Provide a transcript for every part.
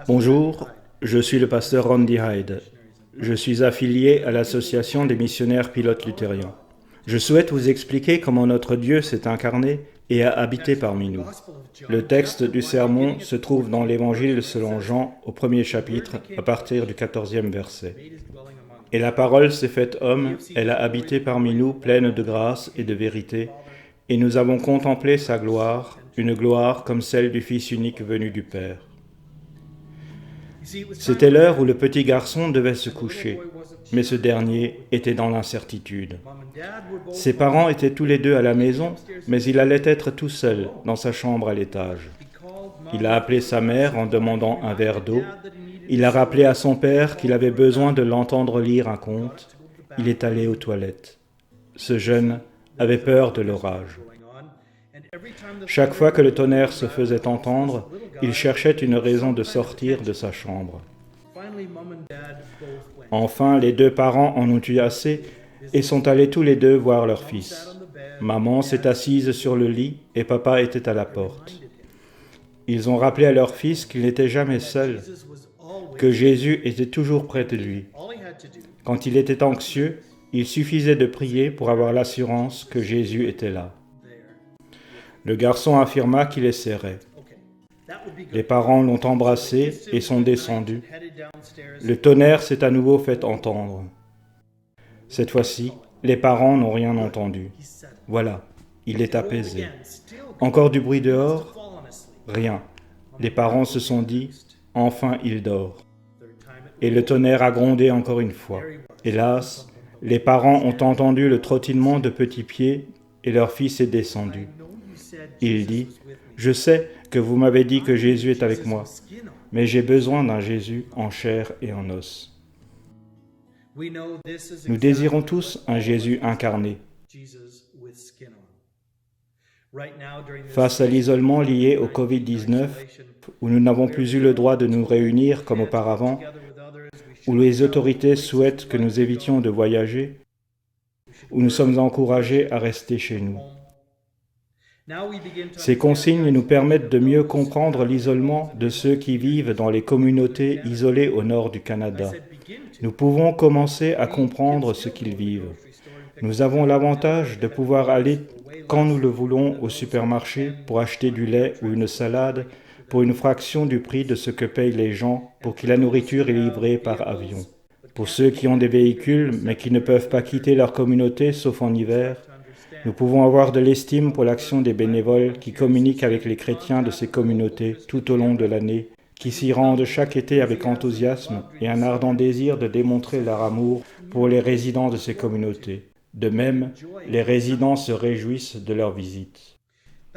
Bonjour, je suis le pasteur Randy Hyde. Je suis affilié à l'Association des missionnaires pilotes luthériens. Je souhaite vous expliquer comment notre Dieu s'est incarné et a habité parmi nous. Le texte du sermon se trouve dans l'Évangile selon Jean, au 1er chapitre, à partir du 14e verset. « Et la parole s'est faite homme, elle a habité parmi nous, pleine de grâce et de vérité, et nous avons contemplé sa gloire, une gloire comme celle du Fils unique venu du Père. » C'était l'heure où le petit garçon devait se coucher, mais ce dernier était dans l'incertitude. Ses parents étaient tous les deux à la maison, mais il allait être tout seul dans sa chambre à l'étage. Il a appelé sa mère en demandant un verre d'eau. Il a rappelé à son père qu'il avait besoin de l'entendre lire un conte. Il est allé aux toilettes. Ce jeune avait peur de l'orage. Chaque fois que le tonnerre se faisait entendre, il cherchait une raison de sortir de sa chambre. Enfin, les deux parents en ont eu assez et sont allés tous les deux voir leur fils. Maman s'est assise sur le lit et papa était à la porte. Ils ont rappelé à leur fils qu'il n'était jamais seul, que Jésus était toujours près de lui. Quand il était anxieux, il suffisait de prier pour avoir l'assurance que Jésus était là. Le garçon affirma qu'il essaierait. Les parents l'ont embrassé et sont descendus. Le tonnerre s'est à nouveau fait entendre. Cette fois-ci, les parents n'ont rien entendu. Voilà, il est apaisé. Encore du bruit dehors? Rien. Les parents se sont dit, enfin il dort. Et le tonnerre a grondé encore une fois. Hélas, les parents ont entendu le trottinement de petits pieds et leur fils est descendu. Il dit, « Je sais que vous m'avez dit que Jésus est avec moi, mais j'ai besoin d'un Jésus en chair et en os. » Nous désirons tous un Jésus incarné. Face à l'isolement lié au Covid-19, où nous n'avons plus eu le droit de nous réunir comme auparavant, où les autorités souhaitent que nous évitions de voyager, où nous sommes encouragés à rester chez nous. Ces consignes nous permettent de mieux comprendre l'isolement de ceux qui vivent dans les communautés isolées au nord du Canada. Nous pouvons commencer à comprendre ce qu'ils vivent. Nous avons l'avantage de pouvoir aller, quand nous le voulons, au supermarché pour acheter du lait ou une salade pour une fraction du prix de ce que payent les gens pour qui la nourriture est livrée par avion. Pour ceux qui ont des véhicules mais qui ne peuvent pas quitter leur communauté sauf en hiver, nous pouvons avoir de l'estime pour l'action des bénévoles qui communiquent avec les chrétiens de ces communautés tout au long de l'année, qui s'y rendent chaque été avec enthousiasme et un ardent désir de démontrer leur amour pour les résidents de ces communautés. De même, les résidents se réjouissent de leur visite.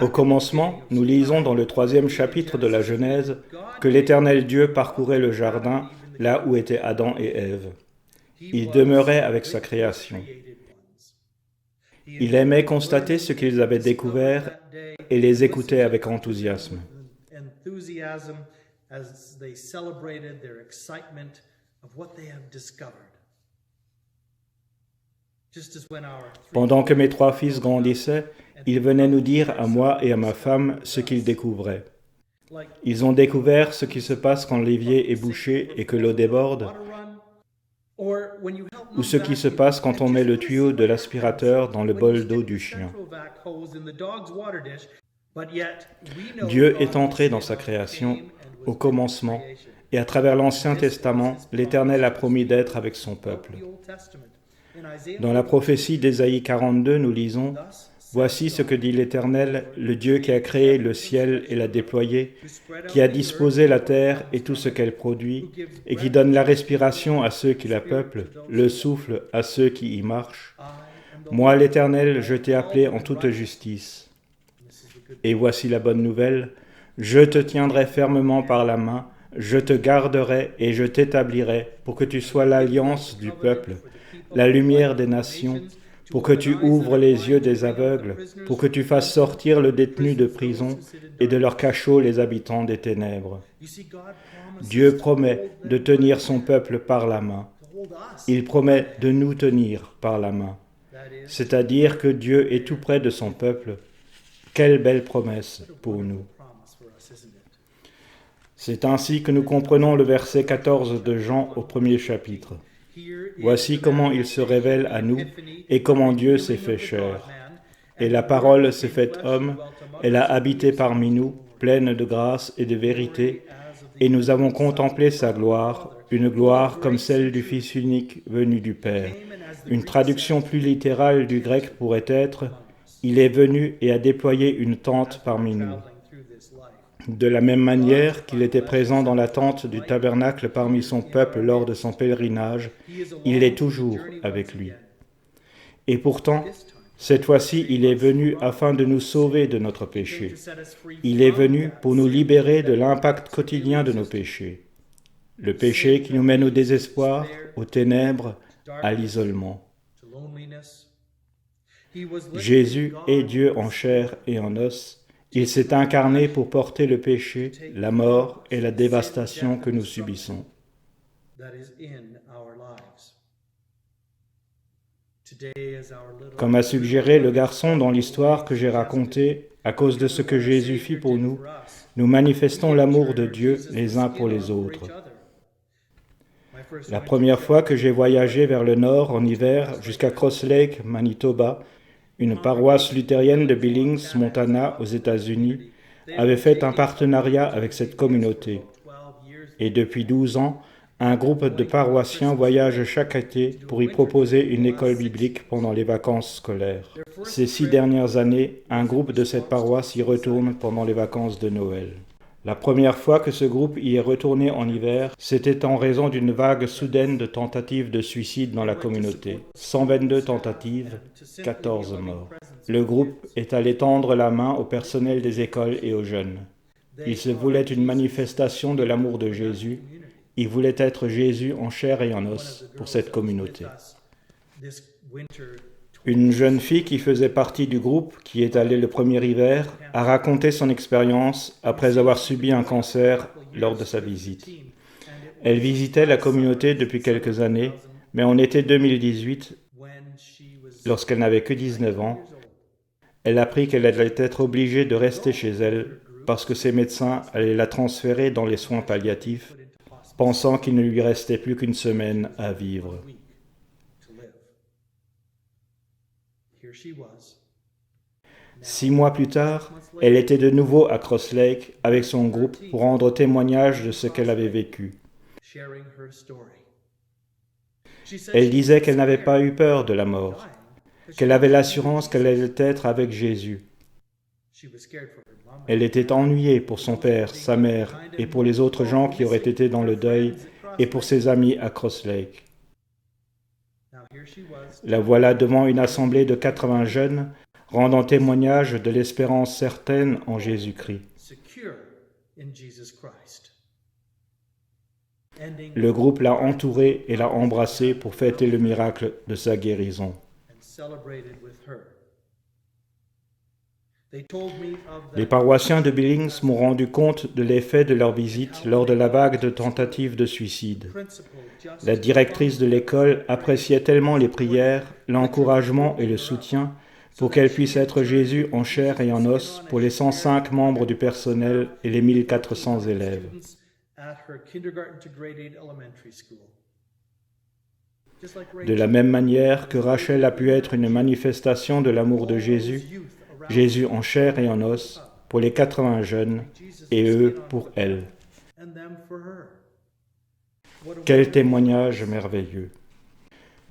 Au commencement, nous lisons dans le 3e chapitre de la Genèse que l'Éternel Dieu parcourait le jardin là où étaient Adam et Ève. Il demeurait avec sa création. Il aimait constater ce qu'ils avaient découvert et les écoutait avec enthousiasme. Pendant que mes 3 fils grandissaient, ils venaient nous dire à moi et à ma femme ce qu'ils découvraient. Ils ont découvert ce qui se passe quand l'évier est bouché et que l'eau déborde, ou ce qui se passe quand on met le tuyau de l'aspirateur dans le bol d'eau du chien. Dieu est entré dans sa création au commencement, et à travers l'Ancien Testament, l'Éternel a promis d'être avec son peuple. Dans la prophétie d'Ésaïe 42, nous lisons « Voici ce que dit l'Éternel, le Dieu qui a créé le ciel et l'a déployé, qui a disposé la terre et tout ce qu'elle produit, et qui donne la respiration à ceux qui la peuplent, le souffle à ceux qui y marchent. Moi, l'Éternel, je t'ai appelé en toute justice. Et voici la bonne nouvelle, je te tiendrai fermement par la main, je te garderai et je t'établirai pour que tu sois l'alliance du peuple, la lumière des nations, pour que tu ouvres les yeux des aveugles, pour que tu fasses sortir le détenu de prison et de leur cachot les habitants des ténèbres. » Dieu promet de tenir son peuple par la main. Il promet de nous tenir par la main. C'est-à-dire que Dieu est tout près de son peuple. Quelle belle promesse pour nous. C'est ainsi que nous comprenons le verset 14 de Jean au premier chapitre. Voici comment il se révèle à nous et comment Dieu s'est fait chair. Et la parole s'est faite homme, elle a habité parmi nous, pleine de grâce et de vérité, et nous avons contemplé sa gloire, une gloire comme celle du Fils unique venu du Père. Une traduction plus littérale du grec pourrait être « Il est venu et a déployé une tente parmi nous ». De la même manière qu'il était présent dans la tente du tabernacle parmi son peuple lors de son pèlerinage, il est toujours avec lui. Et pourtant, cette fois-ci, il est venu afin de nous sauver de notre péché. Il est venu pour nous libérer de l'impact quotidien de nos péchés. Le péché qui nous mène au désespoir, aux ténèbres, à l'isolement. Jésus est Dieu en chair et en os. Il s'est incarné pour porter le péché, la mort et la dévastation que nous subissons. Comme a suggéré le garçon dans l'histoire que j'ai racontée, à cause de ce que Jésus fit pour nous, nous manifestons l'amour de Dieu les uns pour les autres. La première fois que j'ai voyagé vers le nord en hiver jusqu'à Cross Lake, Manitoba, une paroisse luthérienne de Billings, Montana, aux États-Unis, avait fait un partenariat avec cette communauté. Et depuis 12 ans, un groupe de paroissiens voyage chaque été pour y proposer une école biblique pendant les vacances scolaires. Ces 6 dernières années, un groupe de cette paroisse y retourne pendant les vacances de Noël. La première fois que ce groupe y est retourné en hiver, c'était en raison d'une vague soudaine de tentatives de suicide dans la communauté. 122 tentatives, 14 morts. Le groupe est allé tendre la main au personnel des écoles et aux jeunes. Il se voulait une manifestation de l'amour de Jésus. Il voulait être Jésus en chair et en os pour cette communauté. Une jeune fille qui faisait partie du groupe, qui est allée le premier hiver, a raconté son expérience après avoir subi un cancer lors de sa visite. Elle visitait la communauté depuis quelques années, mais en été 2018, lorsqu'elle n'avait que 19 ans, elle apprit qu'elle allait être obligée de rester chez elle parce que ses médecins allaient la transférer dans les soins palliatifs, pensant qu'il ne lui restait plus qu'une semaine à vivre. 6 mois plus tard, elle était de nouveau à Cross Lake avec son groupe pour rendre témoignage de ce qu'elle avait vécu. Elle disait qu'elle n'avait pas eu peur de la mort, qu'elle avait l'assurance qu'elle allait être avec Jésus. Elle était ennuyée pour son père, sa mère et pour les autres gens qui auraient été dans le deuil et pour ses amis à Cross Lake. La voilà devant une assemblée de 80 jeunes, rendant témoignage de l'espérance certaine en Jésus-Christ. Le groupe l'a entourée et l'a embrassée pour fêter le miracle de sa guérison. Les paroissiens de Billings m'ont rendu compte de l'effet de leur visite lors de la vague de tentatives de suicide. La directrice de l'école appréciait tellement les prières, l'encouragement et le soutien pour qu'elle puisse être Jésus en chair et en os pour les 105 membres du personnel et les 1400 élèves. De la même manière que Rachel a pu être une manifestation de l'amour de Jésus, Jésus en chair et en os, pour les 80 jeunes, et eux pour elle. Quel témoignage merveilleux!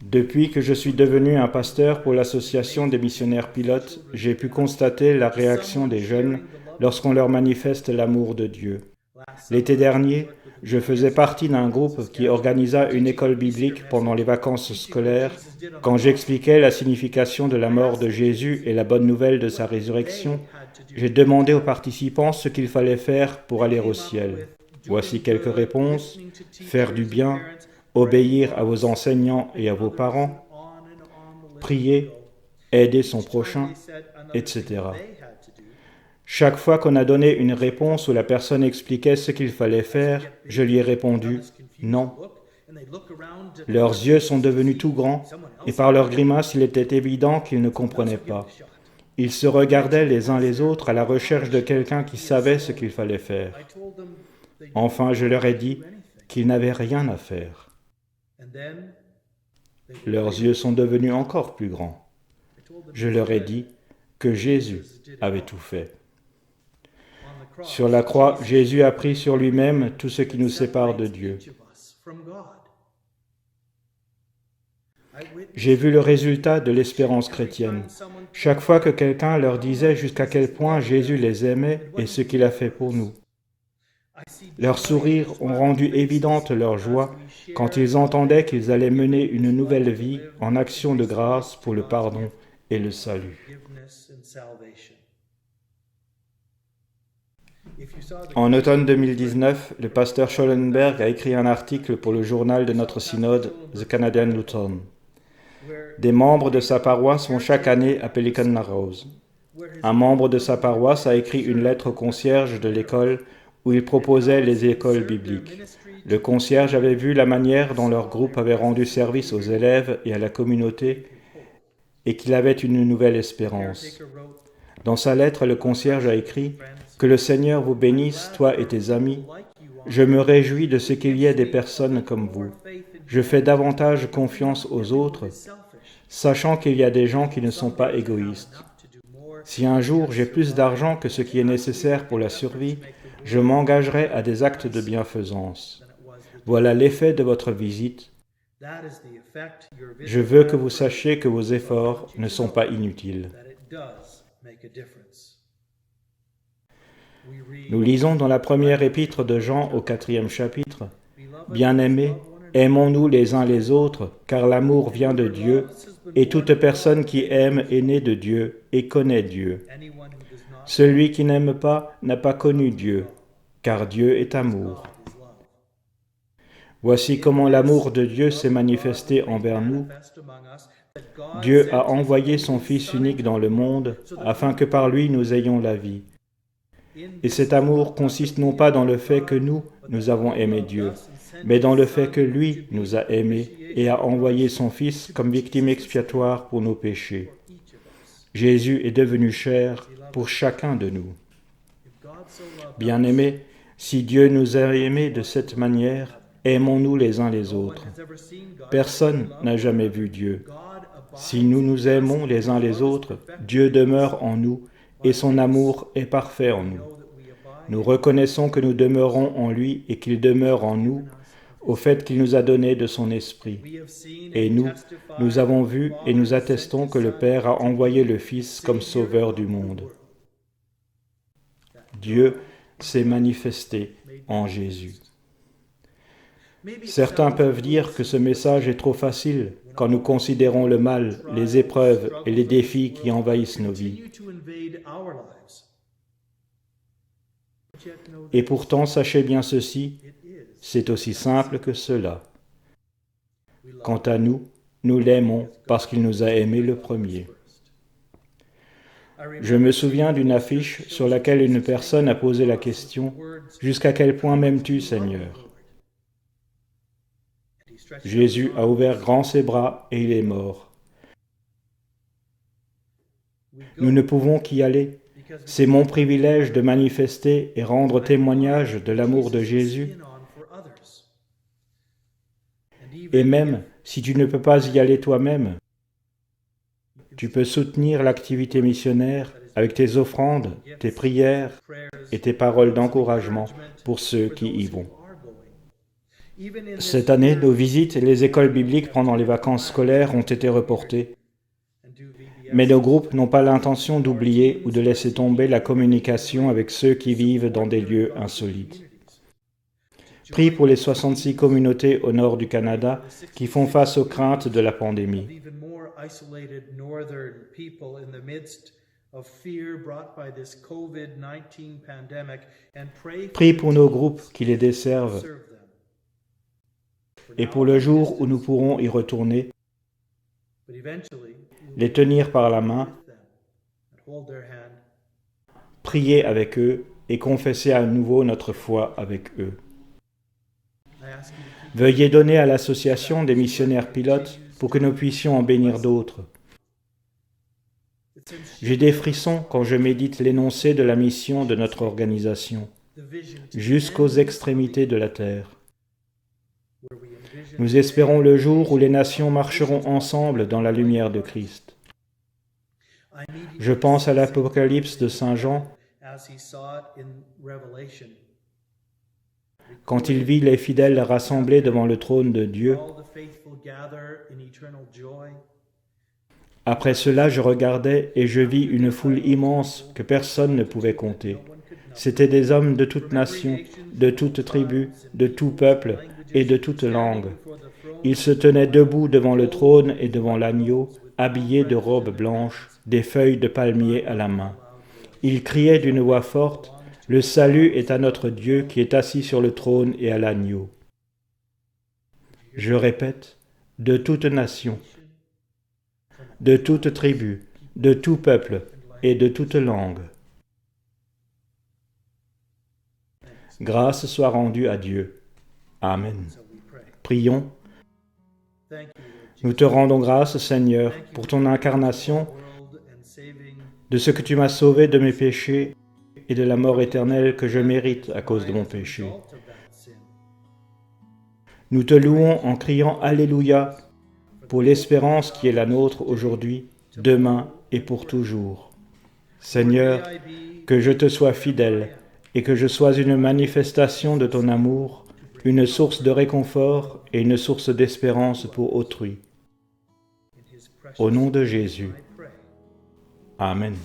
Depuis que je suis devenu un pasteur pour l'association des missionnaires pilotes, j'ai pu constater la réaction des jeunes lorsqu'on leur manifeste l'amour de Dieu. L'été dernier, je faisais partie d'un groupe qui organisa une école biblique pendant les vacances scolaires. Quand j'expliquais la signification de la mort de Jésus et la bonne nouvelle de sa résurrection, j'ai demandé aux participants ce qu'il fallait faire pour aller au ciel. Voici quelques réponses: faire du bien, obéir à vos enseignants et à vos parents, prier, aider son prochain, etc. Chaque fois qu'on a donné une réponse où la personne expliquait ce qu'il fallait faire, je lui ai répondu « non ». Leurs yeux sont devenus tout grands et par leurs grimaces, il était évident qu'ils ne comprenaient pas. Ils se regardaient les uns les autres à la recherche de quelqu'un qui savait ce qu'il fallait faire. Enfin, je leur ai dit qu'ils n'avaient rien à faire. Leurs yeux sont devenus encore plus grands. Je leur ai dit que Jésus avait tout fait. Sur la croix, Jésus a pris sur lui-même tout ce qui nous sépare de Dieu. J'ai vu le résultat de l'espérance chrétienne. Chaque fois que quelqu'un leur disait jusqu'à quel point Jésus les aimait et ce qu'il a fait pour nous. Leurs sourires ont rendu évidente leur joie quand ils entendaient qu'ils allaient mener une nouvelle vie en action de grâce pour le pardon et le salut. En automne 2019, le pasteur Schollenberg a écrit un article pour le journal de notre synode, The Canadian Lutheran. Des membres de sa paroisse vont chaque année à Pelican Narrows. Un membre de sa paroisse a écrit une lettre au concierge de l'école où il proposait les écoles bibliques. Le concierge avait vu la manière dont leur groupe avait rendu service aux élèves et à la communauté et qu'il avait une nouvelle espérance. Dans sa lettre, le concierge a écrit « Que le Seigneur vous bénisse, toi et tes amis. Je me réjouis de ce qu'il y ait des personnes comme vous. Je fais davantage confiance aux autres, sachant qu'il y a des gens qui ne sont pas égoïstes. Si un jour j'ai plus d'argent que ce qui est nécessaire pour la survie, je m'engagerai à des actes de bienfaisance. Voilà l'effet de votre visite. Je veux que vous sachiez que vos efforts ne sont pas inutiles. » Nous lisons dans la première épître de Jean au 4e chapitre, « Bien-aimés, aimons-nous les uns les autres, car l'amour vient de Dieu, et toute personne qui aime est née de Dieu et connaît Dieu. Celui qui n'aime pas n'a pas connu Dieu, car Dieu est amour. Voici comment l'amour de Dieu s'est manifesté envers nous. Dieu a envoyé son Fils unique dans le monde, afin que par lui nous ayons la vie. Et cet amour consiste non pas dans le fait que nous avons aimé Dieu, mais dans le fait que lui nous a aimés et a envoyé son Fils comme victime expiatoire pour nos péchés. Jésus est devenu chair pour chacun de nous. Bien-aimés, si Dieu nous a aimés de cette manière, aimons-nous les uns les autres. Personne n'a jamais vu Dieu. Si nous nous aimons les uns les autres, Dieu demeure en nous et son amour est parfait en nous. Nous reconnaissons que nous demeurons en lui et qu'il demeure en nous, au fait qu'il nous a donné de son esprit. Et nous avons vu et nous attestons que le Père a envoyé le Fils comme sauveur du monde. Dieu s'est manifesté en Jésus. Certains peuvent dire que ce message est trop facile quand nous considérons le mal, les épreuves et les défis qui envahissent nos vies. Et pourtant, sachez bien ceci, c'est aussi simple que cela. Quant à nous, nous l'aimons parce qu'il nous a aimés le premier. Je me souviens d'une affiche sur laquelle une personne a posé la question « Jusqu'à quel point m'aimes-tu, Seigneur ?» Jésus a ouvert grand ses bras et il est mort. Nous ne pouvons qu'y aller. C'est mon privilège de manifester et rendre témoignage de l'amour de Jésus. Et même si tu ne peux pas y aller toi-même, tu peux soutenir l'activité missionnaire avec tes offrandes, tes prières et tes paroles d'encouragement pour ceux qui y vont. Cette année, nos visites et les écoles bibliques pendant les vacances scolaires ont été reportées. Mais nos groupes n'ont pas l'intention d'oublier ou de laisser tomber la communication avec ceux qui vivent dans des lieux insolites. Prie pour les 66 communautés au nord du Canada qui font face aux craintes de la pandémie. Prie pour nos groupes qui les desservent et pour le jour où nous pourrons y retourner, les tenir par la main, prier avec eux et confesser à nouveau notre foi avec eux. Veuillez donner à l'association des missionnaires pilotes pour que nous puissions en bénir d'autres. J'ai des frissons quand je médite l'énoncé de la mission de notre organisation. jusqu'aux extrémités de la terre. Nous espérons le jour où les nations marcheront ensemble dans la lumière de Christ. Je pense à l'Apocalypse de Saint Jean, quand il vit les fidèles rassemblés devant le trône de Dieu. Après cela, je regardais et je vis une foule immense que personne ne pouvait compter. C'étaient des hommes de toute nation, de toute tribu, de tout peuple et de toute langue. Ils se tenaient debout devant le trône et devant l'agneau, habillés de robes blanches, des feuilles de palmier à la main. Ils criaient d'une voix forte, « Le salut est à notre Dieu qui est assis sur le trône et à l'agneau. » Je répète, de toute nation, de toute tribu, de tout peuple et de toute langue. Grâce soit rendue à Dieu. Amen. Prions. Nous te rendons grâce, Seigneur, pour ton incarnation, de ce que tu m'as sauvé de mes péchés et de la mort éternelle que je mérite à cause de mon péché. Nous te louons en criant Alléluia pour l'espérance qui est la nôtre aujourd'hui, demain et pour toujours. Seigneur, que je te sois fidèle et que je sois une manifestation de ton amour, une source de réconfort et une source d'espérance pour autrui. Au nom de Jésus. Amen.